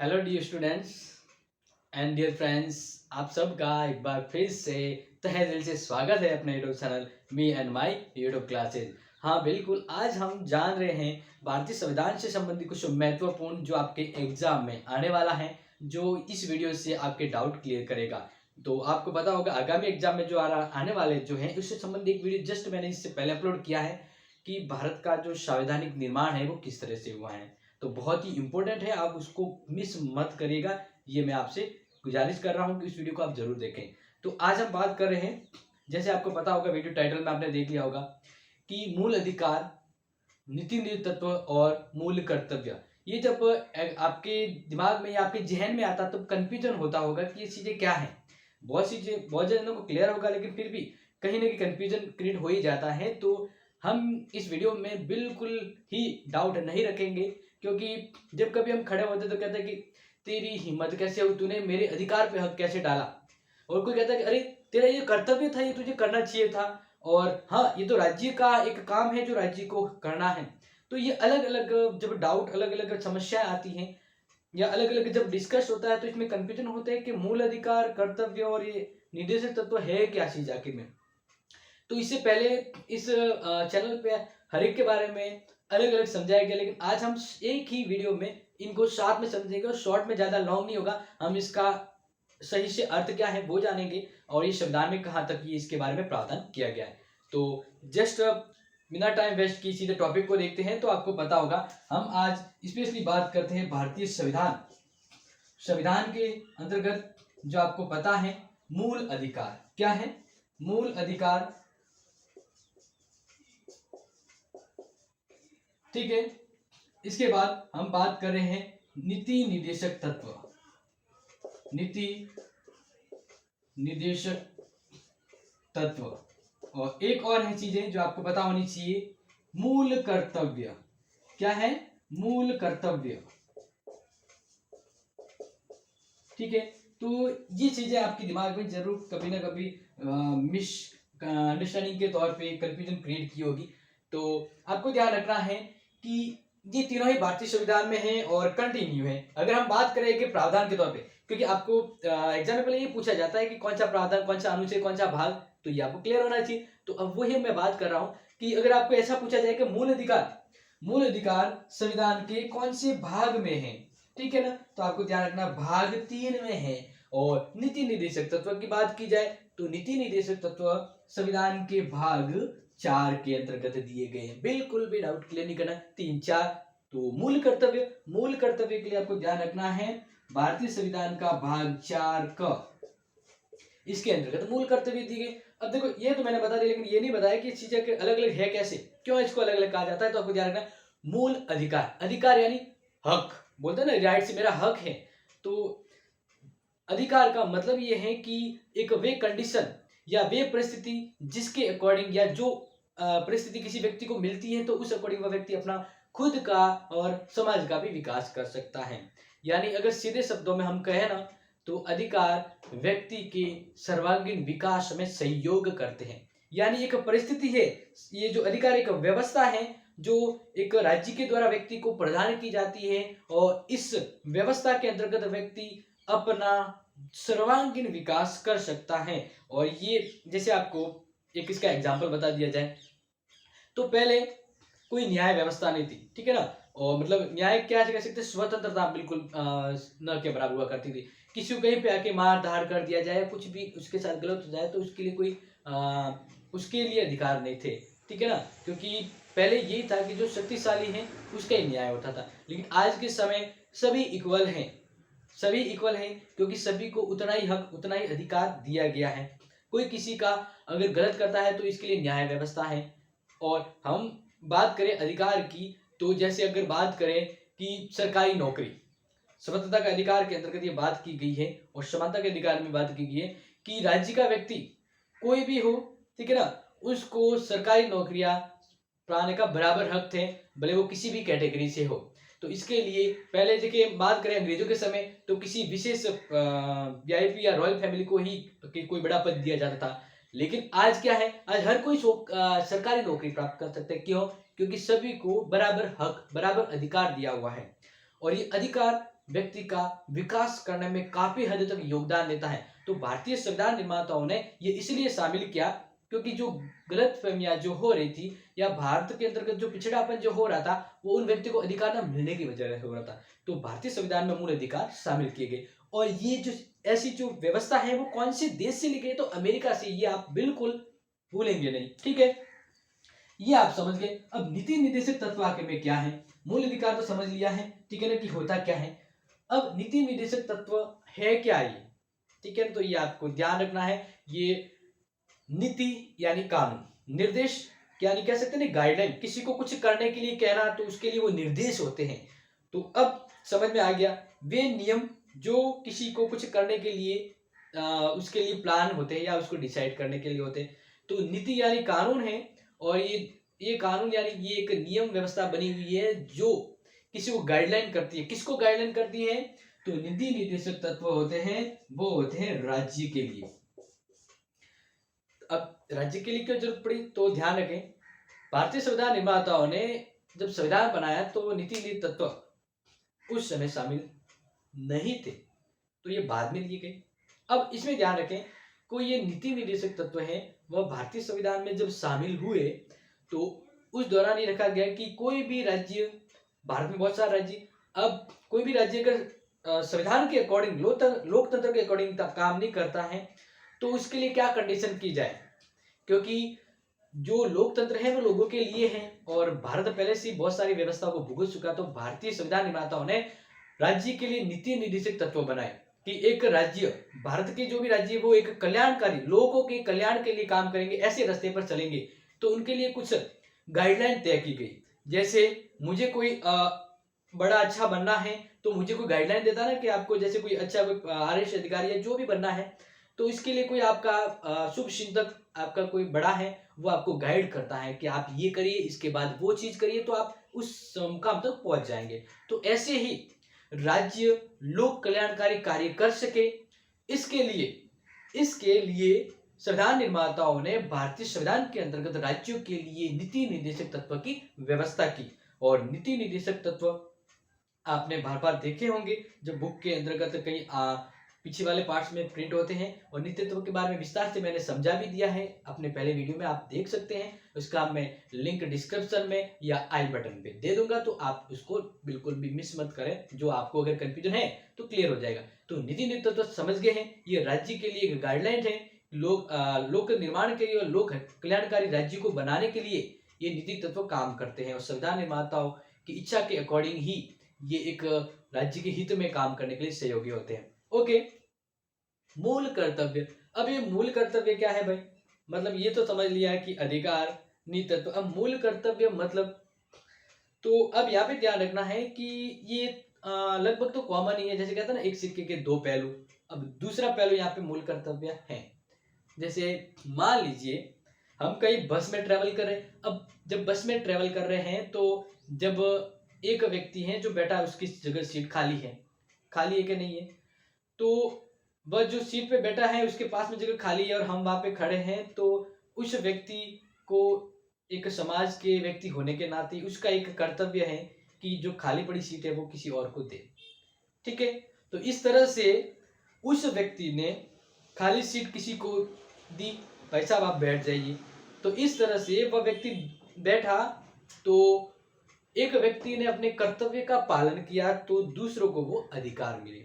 Hello dear students and dear friends, आप सबका एक बार फिर से तहे दिल से स्वागत है अपने YouTube channel me and my YouTube classes. हाँ बिल्कुल, आज हम जान रहे हैं भारतीय संविधान से संबंधित कुछ महत्वपूर्ण जो आपके एग्जाम में आने वाला है, जो इस वीडियो से आपके डाउट क्लियर करेगा। तो आपको पता होगा आगामी एग्जाम में जो आने वाले जो हैं उससे संबंधित एक वीडियो जस्ट मैंने इससे पहले अपलोड किया है कि भारत का जो संवैधानिक निर्माण है वो किस तरह से हुआ है। तो बहुत ही इंपॉर्टेंट है, आप उसको मिस मत करिएगा, ये मैं आपसे गुजारिश कर रहा हूँ कि इस वीडियो को आप जरूर देखें। तो आज हम बात कर रहे हैं, जैसे आपको पता होगा वीडियो टाइटल में आपने देख लिया होगा कि मूल अधिकार, नीति तत्व और मूल कर्तव्य। ये जब आपके दिमाग में या आपके जहन में आता तो कंफ्यूजन होता होगा कि ये चीजें क्या है। बहुत जनों को क्लियर होगा, लेकिन फिर भी कहीं ना कहीं कंफ्यूजन क्रिएट हो ही जाता है। तो हम इस वीडियो में बिल्कुल ही डाउट नहीं रखेंगे, क्योंकि जब कभी हम खड़े होते तो कहते हैं कि तेरी हिम्मत कैसे हुई, तूने मेरे अधिकार पे हक कैसे डाला। और कोई कहता है कि अरे तेरा ये कर्तव्य था, ये तुझे करना चाहिए था। और हाँ, ये तो राज्य का एक काम है जो राज्य को करना है। तो ये अलग अलग जब डाउट, अलग अलग समस्याएं आती हैं या अलग अलग जब डिस्कस होता है तो इसमें कंफ्यूजन होता है कि मूल अधिकार, कर्तव्य और ये निर्देशक तत्व है क्या चीज आखिर में। तो इससे पहले इस चैनल पे हर एक के बारे में अलग अलग समझाया गया, लेकिन आज हम एक ही वीडियो में इनको साथ में समझेंगे और शॉर्ट में ज्यादा लॉन्ग नहीं होगा। हम इसका सही से अर्थ क्या है वो जानेंगे और ये संविधान में कहाँ तक ये इसके बारे में प्रावधान किया गया है। तो जस्ट बिना टाइम वेस्ट की सीधे टॉपिक को देखते हैं। तो आपको पता होगा हम आज स्पेशली बात करते हैं भारतीय संविधान। संविधान के अंतर्गत जो आपको पता है मूल अधिकार क्या है, मूल अधिकार, ठीक है। इसके बाद हम बात कर रहे हैं नीति निर्देशक तत्व, नीति निर्देशक तत्व। और एक और है चीजें जो आपको पता होनी चाहिए, मूल कर्तव्य। क्या है? मूल कर्तव्य, ठीक है। तो ये चीजें आपके दिमाग में जरूर कभी ना कभी मिस अंडरस्टैंडिंग के तौर पे कंफ्यूजन क्रिएट की होगी। तो आपको ध्यान रखना है कि ये तीनों ही भारतीय संविधान में है और कंटिन्यू है। अगर हम बात करें कि प्रावधान के तौर पे, क्योंकि आपको एग्जाम में पहले ये पूछा जाता है कि कौन सा प्रावधान, कौन सा अनुच्छेद, कौन सा भाग, तो ये आपको क्लियर होना चाहिए। तो अब वही मैं बात कर रहा हूँ कि अगर आपको ऐसा पूछा जाए कि मूल अधिकार, मूल अधिकार संविधान के कौन से भाग में है, ठीक है ना, तो आपको ध्यान रखना भाग 3 में है। और नीति निर्देशक तत्व की बात की जाए तो नीति निर्देशक तत्व संविधान के भाग 4 के अंतर्गत दिए गए हैं। बिल्कुल भी डाउट क्लियर नहीं करना, 3, 4। तो मूल कर्तव्य, मूल कर्तव्य के लिए आपको ध्यान रखना है भारतीय संविधान का भाग 4 का, इसके अंतर्गत मूल कर्तव्य दिए गए। अब देखो ये तो मैंने बता दिया, लेकिन ये नहीं बताया कि चीजें अलग अलग है कैसे, क्यों इसको अलग अलग कहा जाता है। तो आपको ध्यान रखना मूल अधिकार, अधिकार यानी हक, बोलते हैं ना राइट से मेरा हक है। तो अधिकार का मतलब ये है कि एक वे कंडीशन या वे परिस्थिति जिसके अकॉर्डिंग या जो परिस्थिति किसी व्यक्ति को मिलती है तो उस अकॉर्डिंग वह व्यक्ति अपना खुद का और समाज का भी विकास कर सकता है। यानी अगर सीधे शब्दों में हम कहें ना तो अधिकार व्यक्ति के सर्वांगीण विकास में सहयोग करते हैं। यानी एक परिस्थिति है, ये जो अधिकार एक व्यवस्था है जो एक राज्य के द्वारा व्यक्ति को प्रदान की जाती है और इस व्यवस्था के अंतर्गत व्यक्ति अपना सर्वांगीण विकास कर सकता है। और ये जैसे आपको एक इसका एग्जांपल बता दिया जाए तो पहले कोई न्याय व्यवस्था नहीं थी, ठीक है ना। और मतलब न्याय क्या कह सकते, स्वतंत्रता बिल्कुल न के बराबर हुआ करती थी। किसी को कहीं पे आके मार धाड़ कर दिया जाए, कुछ भी उसके साथ गलत हो जाए तो उसके लिए कोई उसके लिए अधिकार नहीं थे, ठीक है ना। क्योंकि पहले यही था कि जो शक्तिशाली है उसका ही न्याय होता था। लेकिन आज के समय सभी इक्वल हैं, सभी इक्वल हैं, क्योंकि सभी को उतना ही हक, उतना ही अधिकार दिया गया है। कोई किसी का अगर गलत करता है तो इसके लिए न्याय व्यवस्था है। और हम बात करें अधिकार की तो जैसे अगर बात करें कि सरकारी नौकरी, स्वतंत्रता के अधिकार के अंतर्गत ये बात की गई है और समानता के अधिकार में बात की गई है कि राज्य का व्यक्ति कोई भी हो, ठीक है ना, उसको सरकारी नौकरियां पाने का बराबर हक थे, भले वो किसी भी कैटेगरी से हो। तो इसके लिए पहले देखिए बात करें अंग्रेजों के समय तो किसी विशेष वीआईपी या रॉयल फैमिली को ही कोई बड़ा पद दिया जाता था। लेकिन आज क्या है, आज हर कोई सरकारी नौकरी प्राप्त कर सकता है। क्यों? क्योंकि सभी को बराबर हक, बराबर अधिकार दिया हुआ है। और ये अधिकार व्यक्ति का विकास करने में काफी हद तक योगदान देता है। तो भारतीय संविधान निर्माताओं ने ये इसलिए शामिल किया क्योंकि जो गलतफहमियां जो हो रही थी या भारत के अंतर्गत जो पिछड़ापन जो हो रहा था वो उन व्यक्ति को अधिकार न मिलने की वजह से हो रहा था। तो भारतीय संविधान में मूल अधिकार शामिल किए गए। और ये जो ऐसी जो व्यवस्था है वो कौन से देश से ली गई, तो अमेरिका से। ये आप बिल्कुल भूलेंगे नहीं, ठीक है। ये आप समझ गए। अब नीति निर्देशक तत्व आखिर में क्या है? मूल अधिकार तो समझ लिया है, ठीक है ना, कि होता क्या है। अब नीति निर्देशक तत्व है क्या ये, ठीक है। तो ये आपको ध्यान रखना है। ये नीति यानी कानून, निर्देश यानी कह सकते हैं गाइडलाइन, किसी को कुछ करने के लिए कहना तो उसके लिए वो निर्देश होते हैं। तो अब समझ में आ गया, वे नियम जो किसी को कुछ करने के लिए उसके लिए प्लान होते हैं या उसको डिसाइड करने के लिए होते हैं। तो नीति यानी कानून है, और ये कानून यानी ये एक नियम व्यवस्था बनी हुई है जो किसी को गाइडलाइन करती है। किसको गाइडलाइन करती है? तो नीति निर्देशक तत्व होते हैं, वो होते हैं राज्य के लिए। अब राज्य के लिए क्यों जरूरत पड़ी, तो ध्यान रखें, भारतीय संविधान निर्माताओं ने जब संविधान बनाया तो नीति निर्देशक तत्व उस समय शामिल नहीं थे, तो ये बाद में लिए गए। अब इसमें ध्यान रखें, कोई ये नीति निर्देशक तत्व है वह भारतीय संविधान में जब शामिल हुए तो उस दौरान ये रखा गया कि कोई भी राज्य, भारत में बहुत सारे राज्य, अब कोई भी राज्य अगर संविधान के अकॉर्डिंग, लोकतंत्र के अकॉर्डिंग काम नहीं करता है तो उसके लिए क्या कंडीशन की जाए, क्योंकि जो लोकतंत्र है वो लोगों के लिए है और भारत पहले से बहुत सारी व्यवस्थाओं को भुगत चुका। तो भारतीय संविधान निर्माताओं ने राज्य के लिए नीति निर्देशक तत्व बनाए कि एक राज्य, भारत के जो भी राज्य वो एक कल्याणकारी, लोगों के कल्याण के लिए काम करेंगे, ऐसे रास्ते पर चलेंगे। तो उनके लिए कुछ गाइडलाइन तय की गई। जैसे मुझे कोई बड़ा अच्छा बनना है तो मुझे कोई गाइडलाइन देता ना कि आपको जैसे कोई अच्छा कोई आरएस अधिकारी या जो भी बनना है, तो इसके लिए कोई आपका शुभ चिंतक, आपका कोई बड़ा है, वो आपको गाइड करता है कि आप ये करिए, इसके बाद वो चीज करिए, तो आप उस मुकाम तक पहुंच जाएंगे। तो ऐसे ही राज्य लोक कल्याणकारी कार्य कर सके, इसके लिए संविधान निर्माताओं ने भारतीय संविधान के अंतर्गत राज्यों के लिए नीति निर्देशक तत्व की व्यवस्था की। और नीति निर्देशक तत्व आपने बार बार देखे होंगे, जब बुक के अंतर्गत कई पीछे वाले पार्ट्स में प्रिंट होते हैं। और नीति तत्व के बारे में विस्तार से मैंने समझा भी दिया है अपने पहले वीडियो में, आप देख सकते हैं। उसका मैं लिंक डिस्क्रिप्शन में या आई बटन पे दे दूंगा, तो आप उसको बिल्कुल भी मिस मत करें। जो आपको अगर कंफ्यूजन है तो क्लियर हो जाएगा। तो नीति तत्व समझ गए हैं, ये राज्य के लिए एक गाइडलाइन है, लोक निर्माण के लिए और लोक कल्याणकारी राज्य को बनाने के लिए ये नीति तत्व काम करते हैं। और संविधान निर्माताओं की इच्छा के अकॉर्डिंग ही ये एक राज्य के हित में काम करने के लिए सहयोगी होते हैं। ओके, मूल कर्तव्य। अब ये मूल कर्तव्य क्या है भाई? मतलब ये तो समझ लिया है कि अधिकार, नीति तत्व। अब मूल कर्तव्य मतलब, तो अब यहाँ पे ध्यान रखना है कि ये लगभग तो कॉमन ही है। जैसे कहते हैं ना, एक सिक्के के दो पहलू। अब दूसरा पहलू यहाँ पे मूल कर्तव्य है। जैसे मान लीजिए हम कहीं बस में ट्रेवल कर रहे हैं। अब जब बस में ट्रेवल कर रहे हैं तो जब एक व्यक्ति है जो बैठा है, उसकी जगह सीट खाली है कि नहीं है, तो वह जो सीट पे बैठा है उसके पास में जगह खाली है और हम वहां पे खड़े हैं, तो उस व्यक्ति को, एक समाज के व्यक्ति होने के नाते उसका एक कर्तव्य है कि जो खाली पड़ी सीट है वो किसी और को दे। ठीक है, तो इस तरह से उस व्यक्ति ने खाली सीट किसी को दी, भाई साहब आप बैठ जाइए। तो इस तरह से वह व्यक्ति बैठा, तो एक व्यक्ति ने अपने कर्तव्य का पालन किया, तो दूसरों को वो अधिकार मिले।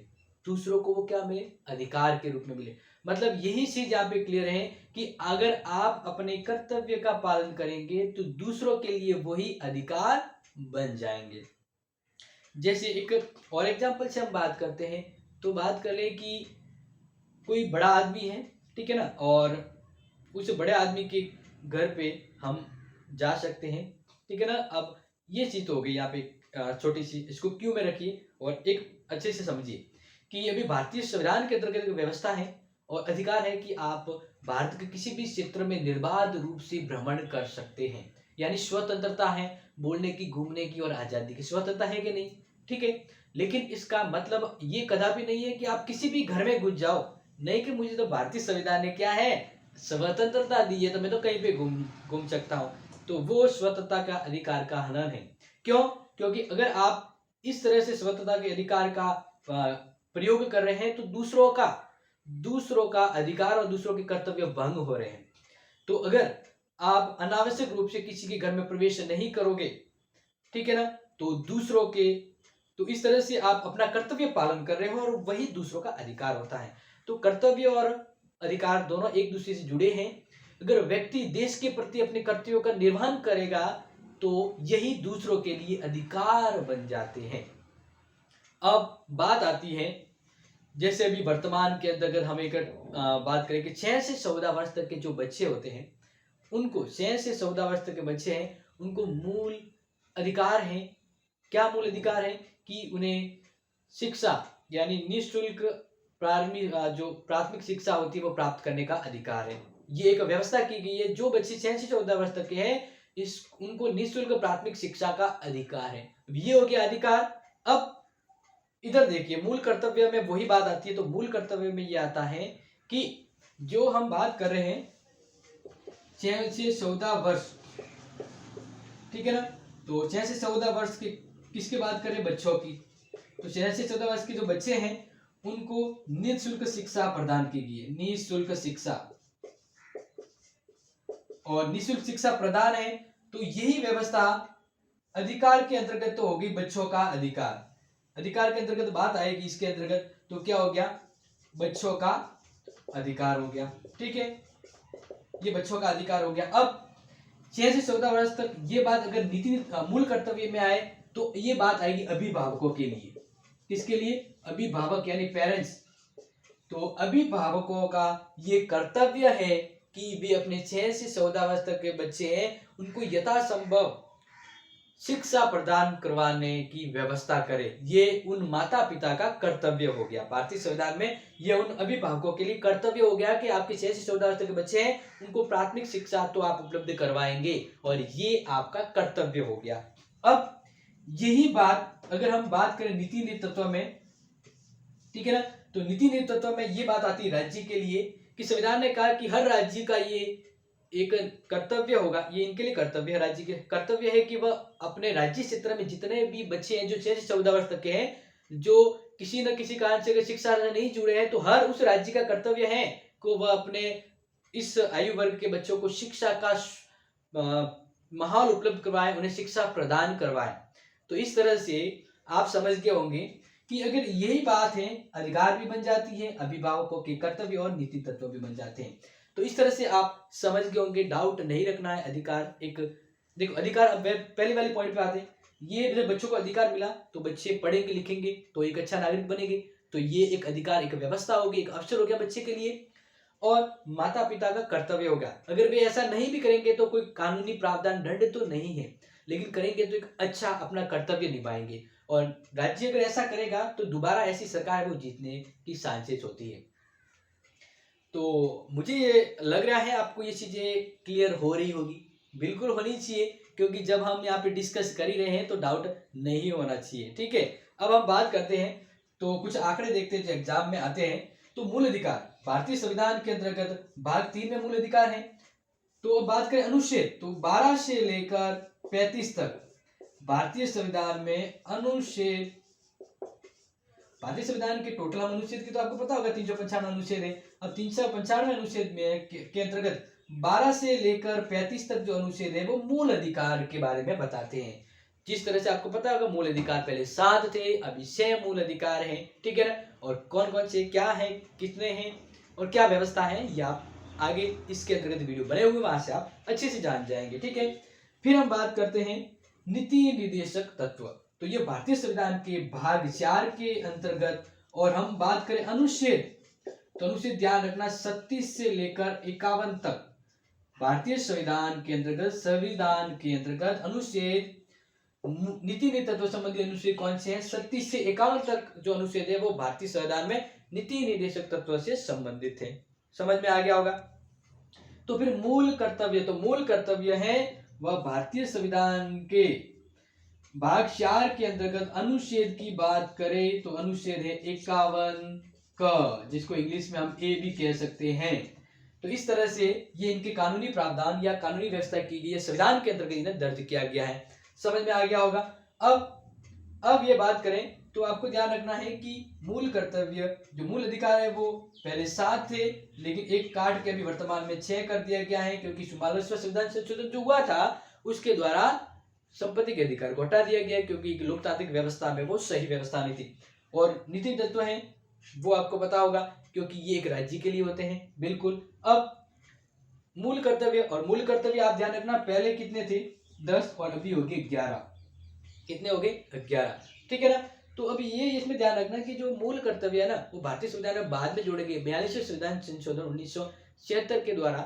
दूसरों को वो क्या मिले? अधिकार के रूप में मिले। मतलब यही चीज यहाँ पे क्लियर है कि अगर आप अपने कर्तव्य का पालन करेंगे तो दूसरों के लिए वही अधिकार बन जाएंगे। जैसे एक और एग्जांपल से हम बात करते हैं, तो बात कर ले कि कोई बड़ा आदमी है, ठीक है ना, और उस बड़े आदमी के घर पे हम जा सकते हैं, ठीक है ना। अब ये चीज तो हो गई यहाँ पे छोटी सी, इसको क्यों में रखिए और एक अच्छे से समझिए कि अभी भारतीय संविधान के अंतर्गत व्यवस्था है और अधिकार है कि आप भारत के किसी भी क्षेत्र में निर्बाध रूप से भ्रमण कर सकते हैं। यानी स्वतंत्रता है, बोलने की, घूमने की और आजादी की स्वतंत्रता है कि नहीं? ठीक है, लेकिन इसका मतलब ये कदापि नहीं है कि आप किसी भी घर में घुस जाओ, नहीं कि मुझे तो भारतीय संविधान ने क्या है, स्वतंत्रता दी है, तो मैं तो कहीं पे घूम सकता हूँ। तो वो स्वतंत्रता का अधिकार का हनन है। क्यों? क्योंकि अगर आप इस तरह से स्वतंत्रता के अधिकार का प्रयोग कर रहे हैं तो दूसरों का अधिकार और दूसरों के कर्तव्य भंग हो रहे हैं। तो अगर आप अनावश्यक रूप से किसी के घर में प्रवेश नहीं करोगे, ठीक है ना, तो इस तरह से आप अपना कर्तव्य पालन कर रहे हो और वही दूसरों का अधिकार होता है। तो कर्तव्य और अधिकार दोनों एक दूसरे से जुड़े हैं। अगर व्यक्ति देश के प्रति अपने कर्तव्यों का निर्वहन करेगा तो यही दूसरों के लिए अधिकार बन जाते हैं। अब बात आती है, जैसे अभी वर्तमान के अंतर्गत हम एक बात करें कि 6 से 14 वर्ष तक के जो बच्चे होते हैं उनको 6 से 14 वर्ष तक के बच्चे हैं उनको मूल अधिकार है। क्या मूल अधिकार है? कि उन्हें शिक्षा यानी निःशुल्क प्राथमिक शिक्षा होती है वो प्राप्त करने का अधिकार है। ये एक व्यवस्था की गई है, जो बच्चे 6 से 14 वर्ष तक के हैं उनको निःशुल्क प्राथमिक शिक्षा का अधिकार है। ये हो गया अधिकार। अब इधर देखिए, मूल कर्तव्य में वही बात आती है। तो मूल कर्तव्य में ये आता है कि जो हम बात कर रहे हैं 6 से 14 वर्ष, ठीक है ना, तो 6 से 14 वर्ष के किसकी बात करें? बच्चों की। तो 6 से 14 वर्ष के जो बच्चे हैं उनको निःशुल्क शिक्षा प्रदान की गई है, निःशुल्क शिक्षा। और निःशुल्क शिक्षा प्रदान है तो यही व्यवस्था अधिकार के अंतर्गत तो होगी बच्चों का अधिकार। अधिकार के अंतर्गत बात आएगी इसके अंतर्गत, तो क्या हो गया? बच्चों का अधिकार हो गया, ठीक है, ये बच्चों का अधिकार हो गया। अब 6 से 14 वर्ष तक ये बात अगर नीति मूल कर्तव्य में आए तो ये बात आएगी अभिभावकों के लिए। किसके लिए? अभिभावक यानी पेरेंट्स। तो अभिभावकों का ये कर्तव्य है कि वे अपने 6 से 14 वर्ष तक के बच्चे हैं उनको यथासंभव शिक्षा प्रदान करवाने की व्यवस्था करें। ये उन माता पिता का कर्तव्य हो गया। भारतीय संविधान में ये उन अभिभावकों के लिए कर्तव्य हो गया कि आपके 6 से 14 वर्ष तक के बच्चे हैं उनको प्राथमिक शिक्षा तो आप उपलब्ध करवाएंगे और ये आपका कर्तव्य हो गया। अब यही बात अगर हम बात करें नीति नेतृत्व में, ठीक है ना, तो नीति नेतृत्व में ये बात आती है राज्य के लिए कि संविधान ने कहा कि हर राज्य का ये एक कर्तव्य होगा, ये इनके लिए कर्तव्य है, राज्य के कर्तव्य है कि वह अपने राज्य क्षेत्र में जितने भी बच्चे हैं जो 6 से 14 वर्ष तक के हैं, जो किसी न किसी कारण से अगर शिक्षा से नहीं जुड़े हैं, तो हर उस राज्य का कर्तव्य है कि वह अपने इस आयु वर्ग के बच्चों को शिक्षा का माहौल उपलब्ध करवाए, उन्हें शिक्षा प्रदान करवाए। तो इस तरह से आप समझ गए होंगे कि अगर यही बात है, अधिकार भी बन जाती है, अभिभावकों के कर्तव्य और नीति तत्व भी बन जाते हैं। तो इस तरह से आप समझ गए होंगे, डाउट नहीं रखना है। अधिकार एक देखो, अधिकार अब पहले वाले पॉइंट पे आते हैं। ये जब बच्चों को अधिकार मिला तो बच्चे पढ़ेंगे लिखेंगे तो एक अच्छा नागरिक बनेंगे, तो ये एक अधिकार, एक व्यवस्था होगी, एक अवसर हो गया बच्चे के लिए। और माता पिता का कर्तव्य होगा, अगर वे ऐसा नहीं भी करेंगे तो कोई कानूनी प्रावधान दंड तो नहीं है, लेकिन करेंगे तो एक अच्छा अपना कर्तव्य निभाएंगे। और राज्य अगर ऐसा करेगा तो दोबारा ऐसी सरकार वो जीतने की चांसेस होती है। तो मुझे ये लग रहा है आपको ये चीजें क्लियर हो रही होगी, बिल्कुल होनी चाहिए, क्योंकि जब हम यहाँ पे डिस्कस कर ही रहे हैं तो डाउट नहीं होना चाहिए। ठीक है, अब हम बात करते हैं, तो कुछ आंकड़े देखते हैं जो एग्जाम में आते हैं। तो मूल अधिकार भारतीय संविधान के अंतर्गत भाग 3 में मूल अधिकार है। तो बात करें अनुच्छेद, तो 12 से लेकर 35 तक भारतीय संविधान में अनुच्छेद, भारतीय संविधान के टोटल हम अनुच्छेद की तो आपको पता होगा 395 अनुच्छेद है। अब 395 अनुच्छेद में के अंतर्गत 12 से लेकर 35 तक जो अनुच्छेद है वो मूल अधिकार के बारे में बताते हैं। जिस तरह से आपको पता होगा मूल अधिकार पहले 7 थे, अभी 6 मूल अधिकार हैं, ठीक है ना। और कौन कौन से क्या है, कितने हैं और क्या व्यवस्था है, ये आप आगे इसके अंतर्गत वीडियो बने हुए वहां से आप अच्छे से जान जाएंगे। ठीक है, फिर हम बात करते हैं नीति निर्देशक तत्व। तो ये भारतीय संविधान के भाग 4 के अंतर्गत, और हम बात करें अनुच्छेद, तो अनुच्छेद ध्यान रखना 37 से लेकर 51 तक भारतीय संविधान के अंतर्गत अनुच्छेद, नीति तत्व संबंधी अनुच्छेद कौन से हैं? 37 से 51 तक जो अनुच्छेद है वो भारतीय संविधान में नीति निर्देशक तत्व से संबंधित है। समझ में आ गया होगा। तो फिर मूल कर्तव्य, तो मूल कर्तव्य है वह भारतीय संविधान के भाग 4 के अंतर्गत अनुच्छेद की बात करें तो अनुच्छेद है 51 क, जिसको इंग्लिश में हम ए भी कह सकते हैं। तो इस तरह से ये इनके कानूनी प्रावधान या कानूनी व्यवस्था की गई है, संविधान के अंतर्गत इन्हें दर्ज किया गया है। समझ में आ गया होगा। अब ये बात करें तो आपको ध्यान रखना है कि मूल कर्तव्य जो मूल अधिकार है वो पहले 7 थे, लेकिन एक काट के अभी वर्तमान में 6 कर दिया गया है, क्योंकि 44वां संविधान संशोधन जो हुआ था उसके द्वारा संपत्ति के अधिकार को हटा दिया गया, क्योंकि एक लोकतांत्रिक व्यवस्था में वो सही व्यवस्था नहीं थी। और नीति तत्व है वो आपको पता होगा, क्योंकि ये एक राज्य के लिए होते हैं। बिल्कुल। अब मूल कर्तव्य, और मूल कर्तव्य आप ध्यान रखना पहले कितने थे, 10 और अभी हो गए 11। कितने हो गए, 11। ठीक है ना। तो अभी ये इसमें ध्यान रखना कि जो मूल कर्तव्य है ना वो भारतीय संविधान में बाद में जोड़े गए। 42वें संविधान संशोधन 1976 के द्वारा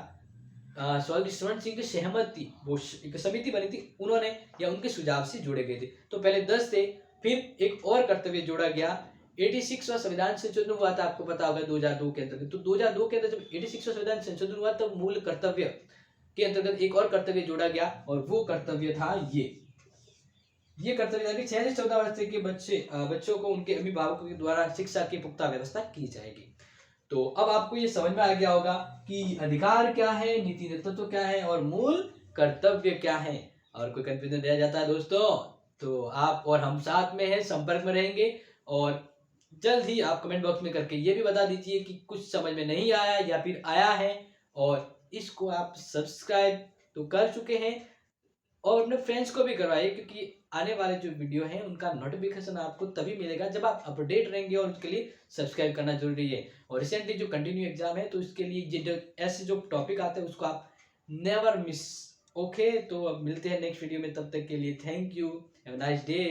स्वर्गीय स्वर्ण सिंह की सहमत थी, वो एक समिति बनी थी, उन्होंने या उनके सुझाव से जोड़े गए थे। तो पहले 10 थे, फिर एक और कर्तव्य जोड़ा गया। 86वां संविधान संशोधन हुआ था, आपको पता होगा 2002 के अंतर्गत। तो 2002 के अंदर जब 86वां संविधान संशोधन हुआ तब मूल कर्तव्य के अंतर्गत एक और कर्तव्य जोड़ा गया, और वो कर्तव्य था ये कर्तव्य था कि 6 से 14 वर्ष के बच्चों को उनके अभिभावकों के द्वारा शिक्षा की पुख्ता व्यवस्था की जाएगी। तो अब आपको ये समझ में आ गया होगा कि अधिकार क्या है, नीति तत्व क्या है और मूल कर्तव्य क्या है। और कोई कंफ्यूजन रह जाता है दोस्तों तो आप और हम साथ में हैं, संपर्क में रहेंगे, और जल्द ही आप कमेंट बॉक्स में करके ये भी बता दीजिए कि कुछ समझ में नहीं आया या फिर आया है। और इसको आप सब्सक्राइब तो कर चुके हैं और अपने फ्रेंड्स को भी करवाइए, क्योंकि आने वाले जो वीडियो हैं उनका नोटिफिकेशन आपको तभी मिलेगा जब आप अपडेट रहेंगे, और उसके लिए सब्सक्राइब करना जरूरी है। और रिसेंटली जो कंटिन्यू एग्जाम है तो इसके लिए ऐसे जो टॉपिक आते हैं उसको आप नेवर मिस। ओके, तो अब मिलते हैं नेक्स्ट वीडियो में, तब तक के लिए thank you, have a nice day.